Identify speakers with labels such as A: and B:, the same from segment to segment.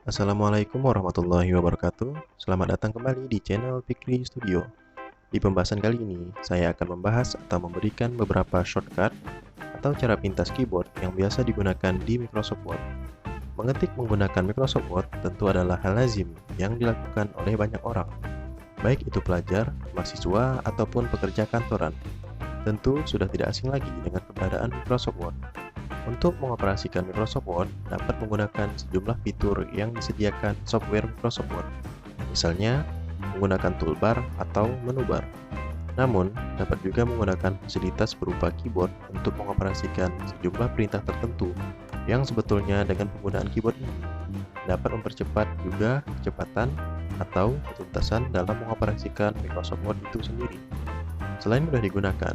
A: Assalamualaikum warahmatullahi wabarakatuh. Selamat datang kembali di channel Fikri Studio. Di pembahasan kali ini, saya akan membahas atau memberikan beberapa shortcut atau cara pintas keyboard yang biasa digunakan di Microsoft Word. Mengetik menggunakan Microsoft Word tentu adalah hal lazim yang dilakukan oleh banyak orang, baik itu pelajar, mahasiswa, ataupun pekerja kantoran. Tentu sudah tidak asing lagi dengan keberadaan Microsoft Word. Untuk mengoperasikan Microsoft Word dapat menggunakan sejumlah fitur yang disediakan software Microsoft Word. Misalnya, menggunakan toolbar atau menu bar. Namun, dapat juga menggunakan fasilitas berupa keyboard untuk mengoperasikan sejumlah perintah tertentu yang sebetulnya dengan penggunaan keyboard ini dapat mempercepat juga kecepatan atau ketuntasan dalam mengoperasikan Microsoft Word itu sendiri. Selain mudah digunakan,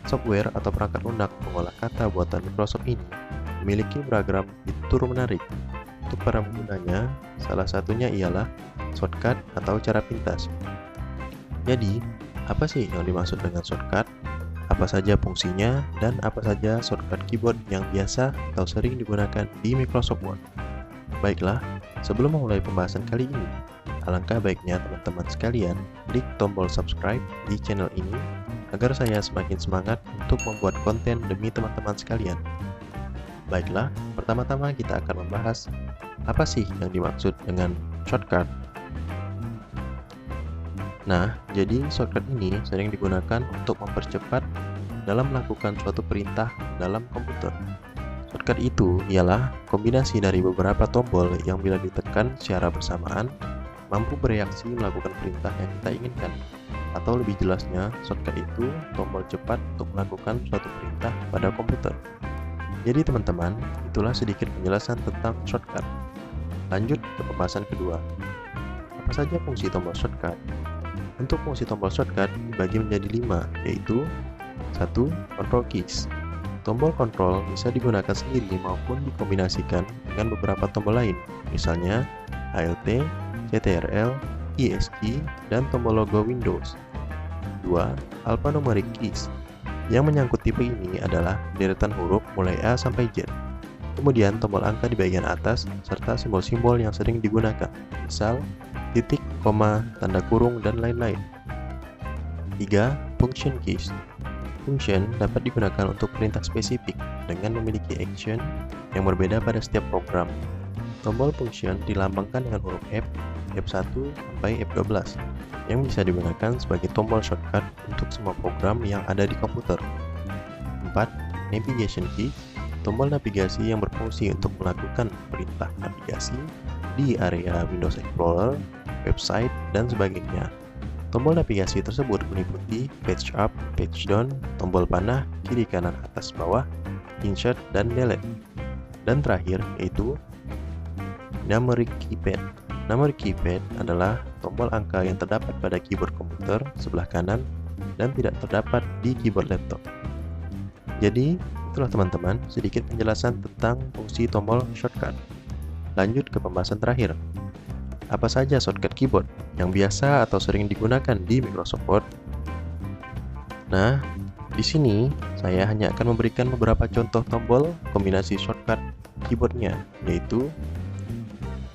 A: software atau perangkat lunak pengolah kata buatan Microsoft ini memiliki beragam fitur menarik. Untuk para penggunanya, salah satunya ialah shortcut atau cara pintas. Jadi, apa sih yang dimaksud dengan shortcut? Apa saja fungsinya dan apa saja shortcut keyboard yang biasa atau sering digunakan di Microsoft Word? Baiklah, sebelum memulai pembahasan kali ini, alangkah baiknya teman-teman sekalian klik tombol subscribe di channel ini agar saya semakin semangat untuk membuat konten demi teman-teman sekalian. Baiklah, pertama-tama kita akan membahas apa sih yang dimaksud dengan shortcut. Nah, jadi shortcut ini sering digunakan untuk mempercepat dalam melakukan suatu perintah dalam komputer. Shortcut itu ialah kombinasi dari beberapa tombol yang bila ditekan secara bersamaan mampu bereaksi melakukan perintah yang kita inginkan. Atau lebih jelasnya, shortcut itu tombol cepat untuk melakukan suatu perintah pada komputer. Jadi teman-teman, itulah sedikit penjelasan tentang shortcut. Lanjut ke pembahasan kedua. Apa saja fungsi tombol shortcut? Untuk fungsi tombol shortcut dibagi menjadi 5, yaitu 1. Control keys. Tombol kontrol bisa digunakan sendiri maupun dikombinasikan dengan beberapa tombol lain, misalnya ALT, CTRL, ESC, dan tombol logo Windows. 2. Alphanumeric keys. Yang menyangkut tipe ini adalah deretan huruf mulai A sampai Z. Kemudian tombol angka di bagian atas, serta simbol-simbol yang sering digunakan, misal titik, koma, tanda kurung, dan lain-lain. 3. Function keys. Function dapat digunakan untuk perintah spesifik dengan memiliki action yang berbeda pada setiap program. Tombol function dilambangkan dengan huruf F, F1 sampai F12 yang bisa digunakan sebagai tombol shortcut untuk semua program yang ada di komputer. 4. Navigation key. Tombol navigasi yang berfungsi untuk melakukan perintah navigasi di area Windows Explorer, website, dan sebagainya. Tombol navigasi tersebut meliputi page up, page down, tombol panah, kiri kanan atas bawah, insert, dan delete. Dan terakhir yaitu numeric keypad. Numeric keypad adalah tombol angka yang terdapat pada keyboard komputer sebelah kanan dan tidak terdapat di keyboard laptop. Jadi, itulah teman-teman sedikit penjelasan tentang fungsi tombol shortcut. Lanjut ke pembahasan terakhir. Apa saja shortcut keyboard yang biasa atau sering digunakan di Microsoft Word? Nah, di sini saya hanya akan memberikan beberapa contoh tombol kombinasi shortcut keyboardnya, yaitu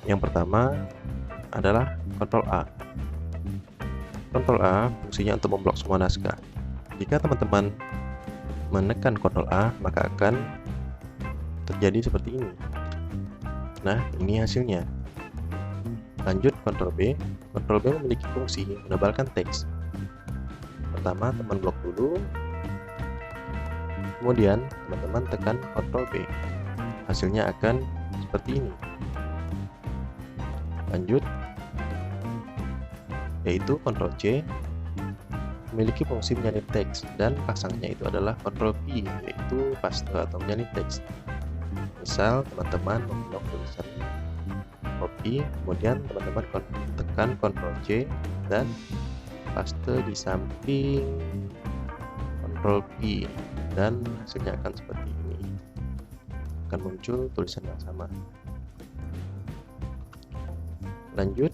A: yang pertama adalah Ctrl A. Ctrl A fungsinya untuk memblok semua naskah. Jika teman-teman menekan Ctrl A, maka akan terjadi seperti ini. Nah, ini hasilnya. Lanjut Ctrl B. Ctrl B memiliki fungsi menebalkan teks. Pertama, teman blok dulu. Kemudian, teman-teman tekan Ctrl B. Hasilnya akan seperti ini. Lanjut, yaitu Ctrl C memiliki fungsi menyalin teks dan pasangnya itu adalah Ctrl V, yaitu paste atau menyalin teks. Misal teman-teman memblok tulisan copy, kemudian teman-teman tekan Ctrl C dan paste di samping Ctrl V dan hasilnya akan seperti ini. Akan muncul tulisan yang sama. Lanjut,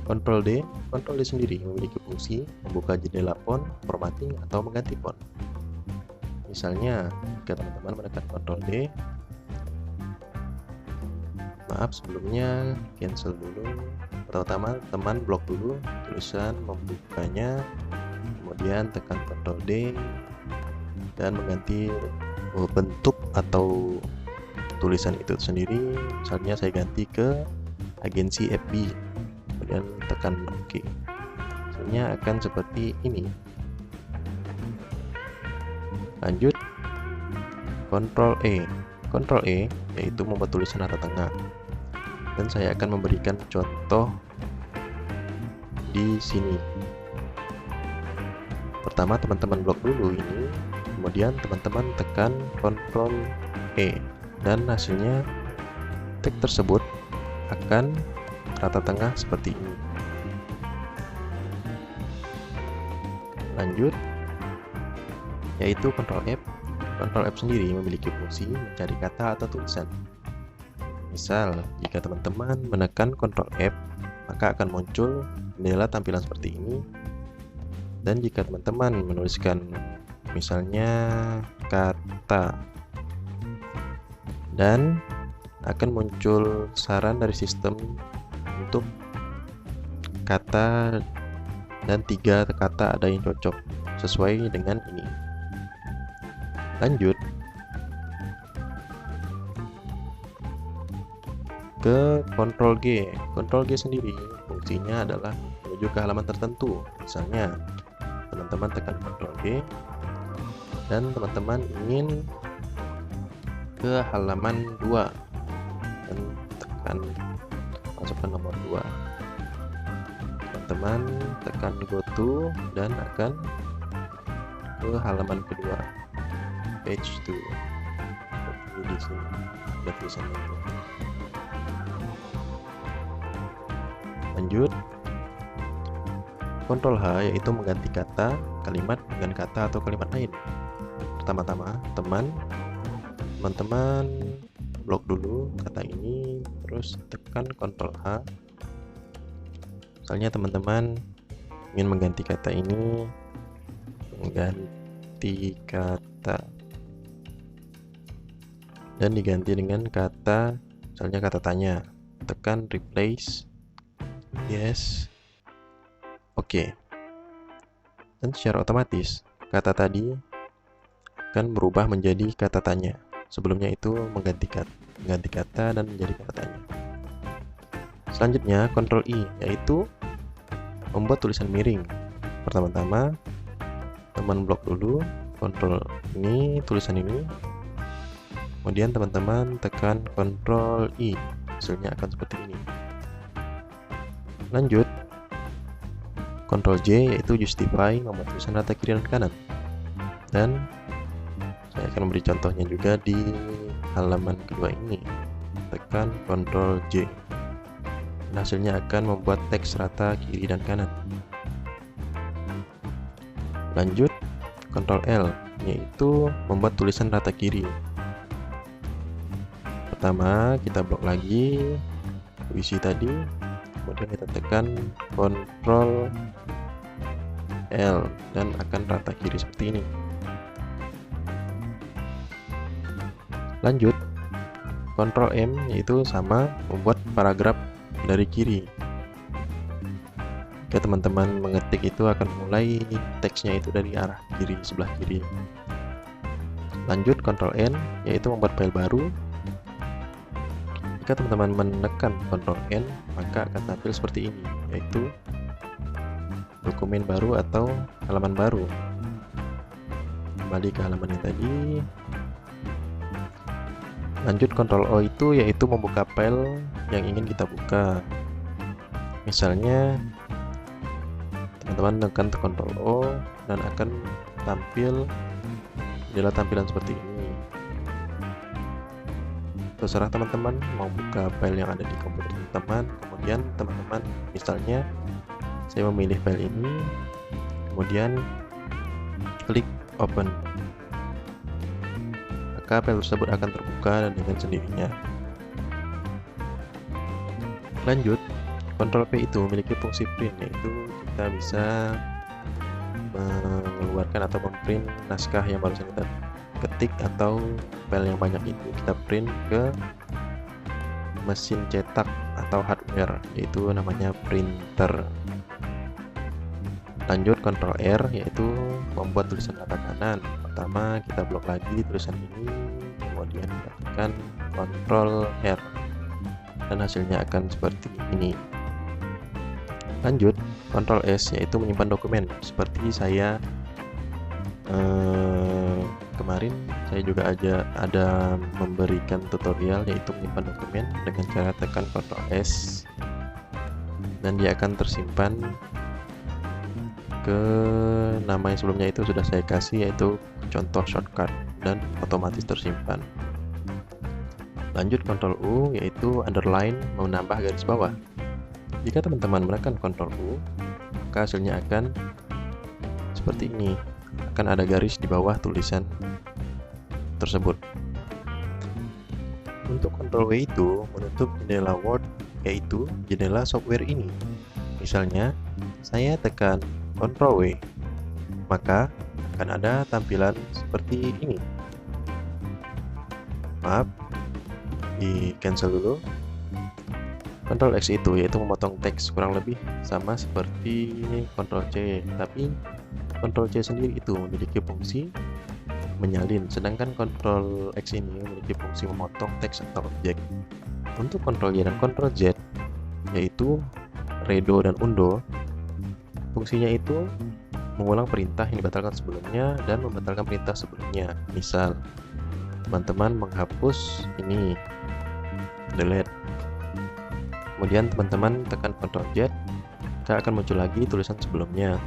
A: Ctrl D. Ctrl D sendiri memiliki fungsi membuka jendela font, formatting, atau mengganti font. Misalnya, jika teman-teman menekan Ctrl D, Maaf, sebelumnya cancel dulu. Pertama teman blok dulu tulisan membukanya, kemudian tekan Ctrl D dan mengganti bentuk atau tulisan itu sendiri. Misalnya saya ganti ke agensi FB, kemudian tekan OK. Hasilnya akan seperti ini. Lanjut Ctrl E. Ctrl E yaitu membuat tulisan rata tengah. Dan saya akan memberikan contoh di sini. Pertama teman-teman blok dulu ini, kemudian teman-teman tekan Ctrl E dan hasilnya teks tersebut akan rata tengah seperti ini. Lanjut yaitu Ctrl F. Ctrl F sendiri memiliki fungsi mencari kata atau tulisan. Misal, jika teman-teman menekan Ctrl F, maka akan muncul jendela tampilan seperti ini. Dan jika teman-teman menuliskan misalnya kata, dan akan muncul saran dari sistem untuk kata dan 3 kata ada yang cocok sesuai dengan ini. Lanjut ke Ctrl G. Ctrl G sendiri fungsinya adalah menuju ke halaman tertentu. Misalnya teman-teman tekan Ctrl G dan teman-teman ingin ke halaman 2 dan tekan masukkan nomor 2. Teman-teman tekan go to dan akan ke halaman kedua, page 2. Seperti di sini ada tulisannya itu. Lanjut Ctrl H yaitu mengganti kata, kalimat dengan kata atau kalimat lain. Pertama-tama teman-teman blok dulu kata ini, terus tekan Ctrl H. Misalnya teman-teman ingin mengganti kata ini, mengganti kata dan diganti dengan kata, misalnya kata tanya, tekan replace, yes, oke. Dan secara otomatis kata tadi akan berubah menjadi kata tanya. Sebelumnya itu mengganti kata dan menjadi kata tanya. Selanjutnya Ctrl I yaitu membuat tulisan miring. Pertama-tama teman blok dulu Ctrl ini, tulisan ini, kemudian teman-teman tekan Ctrl I, hasilnya akan seperti ini. Lanjut Ctrl J yaitu justify, membuat tulisan rata kiri dan kanan. Dan saya akan memberi contohnya juga di halaman kedua ini. Tekan Ctrl J. Dan hasilnya akan membuat teks rata kiri dan kanan. Lanjut Ctrl L yaitu membuat tulisan rata kiri. Pertama kita blok lagi puisi tadi, kemudian kita tekan Ctrl L dan akan rata kiri seperti ini. Lanjut Ctrl M yaitu sama, membuat paragraf dari kiri. Jika teman-teman mengetik itu akan mulai teksnya itu dari arah kiri, sebelah kiri. Lanjut Ctrl N yaitu membuat file baru. Jika teman-teman menekan Ctrl N maka akan tampil seperti ini, yaitu dokumen baru atau halaman baru. Kembali ke halaman yang tadi. Lanjut Ctrl O itu yaitu membuka file yang ingin kita buka. Misalnya teman-teman tekan Ctrl O dan akan tampil jendela tampilan seperti ini. Terserah teman-teman mau buka file yang ada di komputer teman-teman. Kemudian teman-teman misalnya saya memilih file ini, kemudian klik open, maka file tersebut akan terbuka dan dengan sendirinya. Lanjut Ctrl P itu memiliki fungsi print, yaitu kita bisa mengeluarkan atau memprint naskah yang barusan kita ketik atau file yang banyak itu kita print ke mesin cetak atau hardware, yaitu namanya printer. Lanjut Ctrl R, yaitu membuat tulisan mata kanan. Pertama kita blok lagi tulisan ini, kemudian kita tekan Ctrl R dan hasilnya akan seperti ini. Lanjut Ctrl S, yaitu menyimpan dokumen. Seperti saya kemarin saya juga ada memberikan tutorial, yaitu menyimpan dokumen dengan cara tekan Ctrl S dan dia akan tersimpan ke nama yang sebelumnya itu sudah saya kasih, yaitu contoh shortcut, dan otomatis tersimpan. Lanjut Ctrl U, yaitu underline, menambah garis bawah. Jika teman-teman menekan Ctrl U, maka hasilnya akan seperti ini, akan ada garis di bawah tulisan tersebut. Untuk Ctrl W itu menutup jendela Word, yaitu jendela software ini. Misalnya saya tekan Ctrl W, maka akan ada tampilan seperti ini. Maaf, di cancel dulu. Ctrl X itu yaitu memotong teks, kurang lebih sama seperti Ctrl C, tapi Ctrl C sendiri itu memiliki fungsi menyalin, sedangkan Ctrl X ini memiliki fungsi memotong teks atau objek. Untuk Ctrl Y dan Ctrl Z, yaitu redo dan undo, fungsinya itu mengulang perintah yang dibatalkan sebelumnya dan membatalkan perintah sebelumnya. Misal, teman-teman menghapus ini, delete. Kemudian teman-teman tekan Ctrl Z, maka akan muncul lagi tulisan sebelumnya.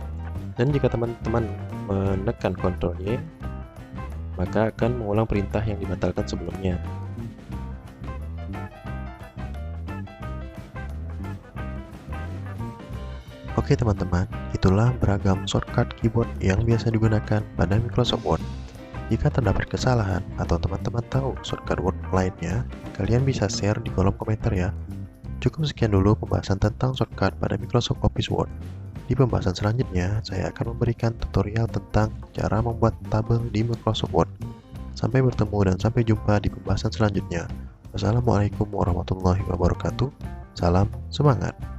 A: Dan jika teman-teman menekan Ctrl Y, maka akan mengulang perintah yang dibatalkan sebelumnya. Oke teman-teman, itulah beragam shortcut keyboard yang biasa digunakan pada Microsoft Word. Jika terdapat kesalahan atau teman-teman tahu shortcut Word lainnya, kalian bisa share di kolom komentar ya. Cukup sekian dulu pembahasan tentang shortcut pada Microsoft Office Word. Di pembahasan selanjutnya, saya akan memberikan tutorial tentang cara membuat tabel di Microsoft Word. Sampai bertemu dan sampai jumpa di pembahasan selanjutnya. Wassalamualaikum warahmatullahi wabarakatuh. Salam semangat!